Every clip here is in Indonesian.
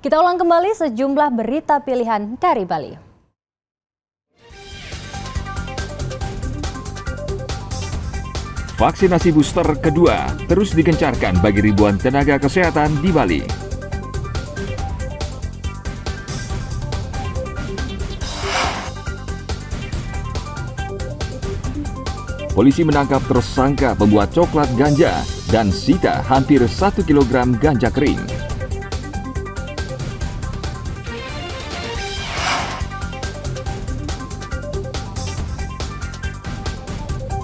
Kita ulang kembali sejumlah berita pilihan dari Bali. Vaksinasi booster kedua terus digencarkan bagi ribuan tenaga kesehatan di Bali. Polisi menangkap tersangka pembuat coklat ganja dan sita hampir 1 kg ganja kering.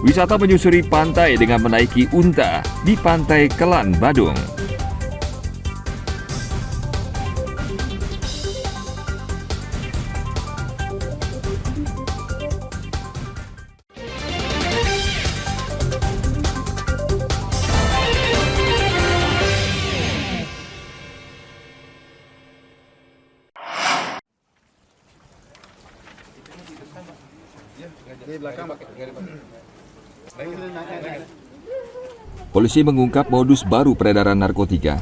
Wisata menyusuri pantai dengan menaiki unta di Pantai Kelan, Badung. Polisi mengungkap modus baru peredaran narkotika.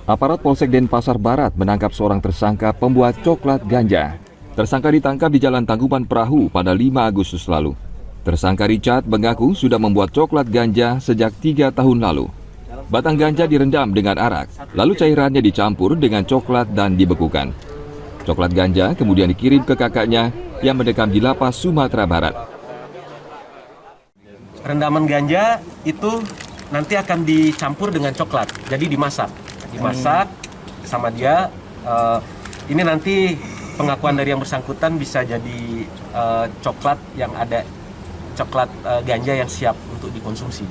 Aparat Polsek Denpasar Barat menangkap seorang tersangka pembuat coklat ganja. Tersangka ditangkap di Jalan Tangkuban Perahu pada 5 Agustus lalu. Tersangka Richard mengaku sudah membuat coklat ganja sejak 3 tahun lalu. Batang ganja direndam dengan arak, lalu cairannya dicampur dengan coklat dan dibekukan. Coklat ganja kemudian dikirim ke kakaknya yang mendekam di Lapas Sumatera Barat. Rendaman ganja itu nanti akan dicampur dengan coklat, jadi dimasak sama dia. Ini nanti pengakuan dari yang bersangkutan bisa jadi coklat yang ada coklat ganja yang siap untuk dikonsumsi.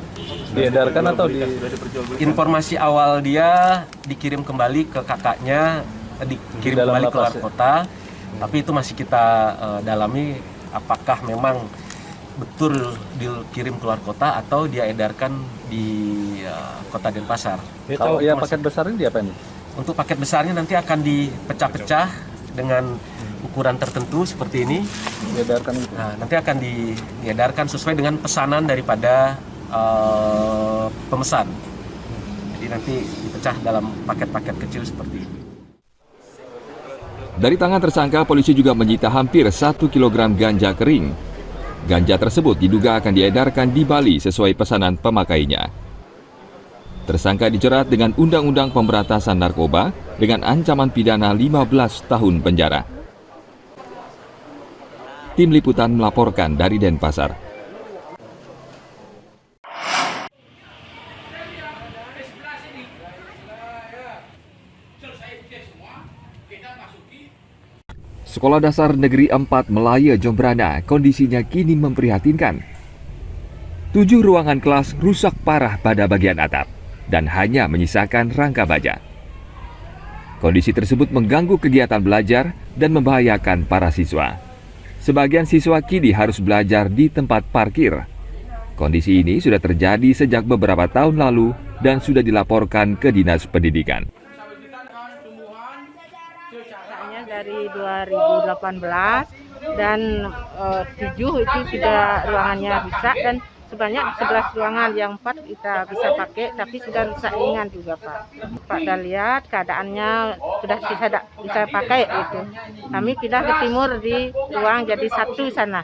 Diedarkan atau Informasi awal dia dikirim kembali ke kakaknya, dikirim kembali ke luar kota, tapi itu masih kita dalami apakah memang betul dikirim keluar kota atau dia edarkan di kota Denpasar. Kalau yang paket besar ini diapain? Untuk paket besarnya nanti akan dipecah-pecah dengan ukuran tertentu seperti ini. Diedarkan gitu. Nah, nanti akan diedarkan sesuai dengan pesanan daripada pemesan. Jadi nanti dipecah dalam paket-paket kecil seperti ini. Dari tangan tersangka, polisi juga menyita hampir 1 kg ganja kering. Ganja tersebut diduga akan diedarkan di Bali sesuai pesanan pemakainya. Tersangka dijerat dengan Undang-Undang Pemberantasan Narkoba dengan ancaman pidana 15 tahun penjara. Tim Liputan melaporkan dari Denpasar. Sekolah Dasar Negeri 4 Melaya, Jembrana, kondisinya kini memprihatinkan. 7 ruangan kelas rusak parah pada bagian atap dan hanya menyisakan rangka baja. Kondisi tersebut mengganggu kegiatan belajar dan membahayakan para siswa. Sebagian siswa kini harus belajar di tempat parkir. Kondisi ini sudah terjadi sejak beberapa tahun lalu dan sudah dilaporkan ke Dinas Pendidikan. Dari 2018 dan 7 itu sudah ruangannya rusak dan sebanyak 11 ruangan, yang 4 kita bisa pakai tapi sudah rusak ringan juga Pak dah lihat keadaannya sudah bisa pakai itu. Kami pindah ke timur di ruang jadi 1 sana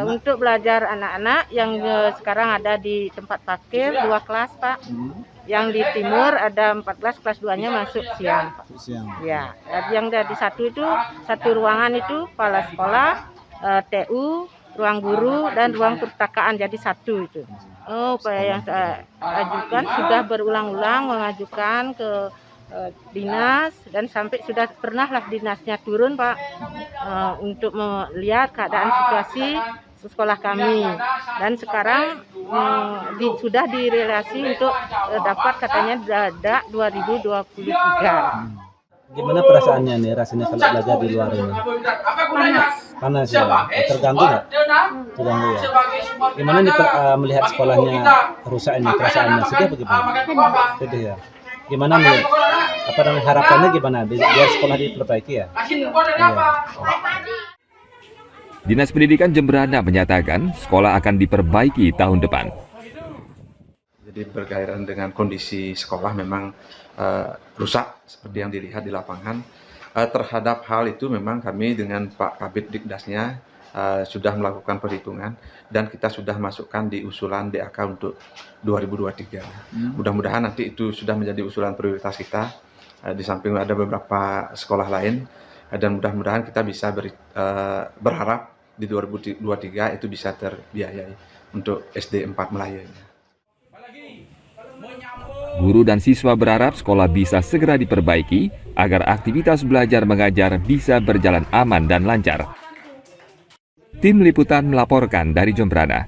untuk belajar anak-anak yang sekarang ada di tempat parkir 2 kelas Pak. Yang di timur ada 14, kelas 2-nya masuk siang. Ya, yang dari 1 itu 1 ruangan itu kepala sekolah, TU, ruang guru dan ruang perpustakaan jadi 1 itu. Upaya yang saya ajukan sudah berulang-ulang mengajukan ke dinas dan sampai sudah pernah lah dinasnya turun Pak untuk melihat keadaan situasi sekolah kami, dan sekarang sudah direlasi untuk dapat katanya dada 2023. Gimana perasaannya nih rasanya kalau belajar di luar ini? Panas ya, terganggu nggak? Terganggu ya. Gimana nih melihat sekolahnya rusak ini, perasaannya sedih apa gimana? Sedih ya. Gimana nih? Apa namanya harapannya gimana? Biar sekolah diperbaiki ya? Iya. Dinas Pendidikan Jembrana menyatakan sekolah akan diperbaiki tahun depan. Jadi berkaitan dengan kondisi sekolah memang rusak seperti yang dilihat di lapangan. Terhadap hal itu memang kami dengan Pak Kabid Dikdasnya sudah melakukan perhitungan dan kita sudah masukkan di usulan DAK untuk 2023. Mudah-mudahan nanti itu sudah menjadi usulan prioritas kita. Di samping ada beberapa sekolah lain dan mudah-mudahan kita bisa berharap di 2023 itu bisa terbiayai untuk SD 4 Melaya. Guru dan siswa berharap sekolah bisa segera diperbaiki agar aktivitas belajar mengajar bisa berjalan aman dan lancar. Tim Liputan melaporkan dari Jembrana.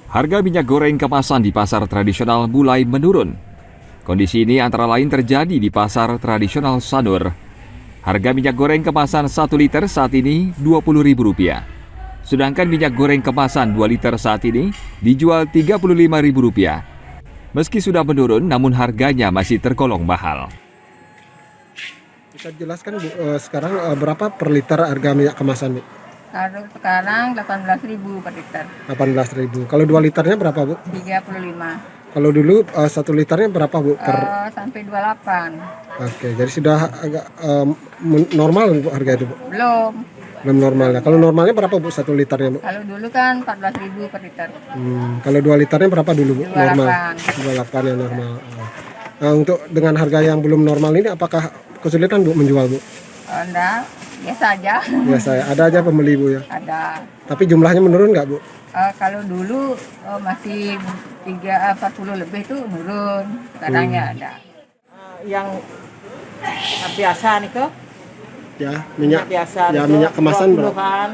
Harga minyak goreng kemasan di pasar tradisional mulai menurun. Kondisi ini antara lain terjadi di pasar tradisional Sanur. Harga minyak goreng kemasan 1 liter saat ini Rp20.000. Sedangkan minyak goreng kemasan 2 liter saat ini dijual Rp35.000. Meski sudah menurun, namun harganya masih tergolong mahal. Bisa jelaskan Bu, sekarang berapa per liter harga minyak kemasan Bu? Kalau sekarang 18.000 per liter. 18.000. Kalau 2 liternya berapa Bu? 35. Kalau dulu 1 liternya berapa Bu? Sampai 28. Oke, jadi sudah agak normal Bu harga itu Bu? Belum. Belum normalnya. Kalau normalnya berapa Bu 1 liternya Bu? Kalau dulu kan 14.000 per liter. Kalau 2 liternya berapa dulu Bu? 28. Normal. 28 yang normal. Nah, untuk dengan harga yang belum normal ini apakah kesulitan Bu menjual Bu? Enggak, biasa aja. Biasa ya, ada aja pembeli Bu ya. Ada. Tapi jumlahnya menurun nggak Bu? Kalau dulu masih 40 lebih tuh menurun. Sekarang ya ada. Yang biasa nih kok. Ya, minyak Biasa. ya minyak kemasan 20 berapa? kan.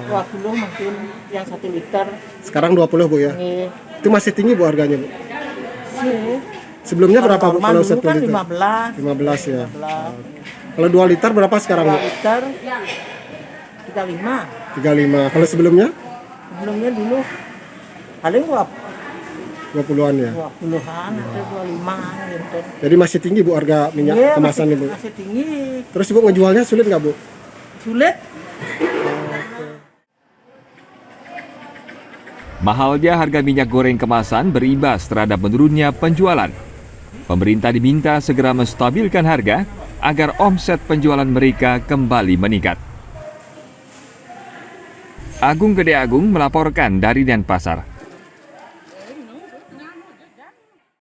20 mungkin yang 1 liter. Sekarang 20 Bu ya. Nih. Itu masih tinggi Bu harganya Bu? Sih. Sebelumnya berapa Bu kalau Dulu 1 kan liter? 15. 15 ya. 15. Kalau 2 liter berapa sekarang 2 Bu? liter 35. 35. Kalau sebelumnya? Sebelumnya dulu paling 20-an ya. 20-an atau 25-an gitu. Jadi masih tinggi Bu harga minyak Iya, kemasan ini Bu. masih tinggi. Terus Ibu ngejualnya sulit nggak Bu? Sulit. Mahalnya harga minyak goreng kemasan berimbas terhadap menurunnya penjualan. Pemerintah diminta segera menstabilkan harga agar omset penjualan mereka kembali meningkat. Agung Gede Agung melaporkan dari Denpasar.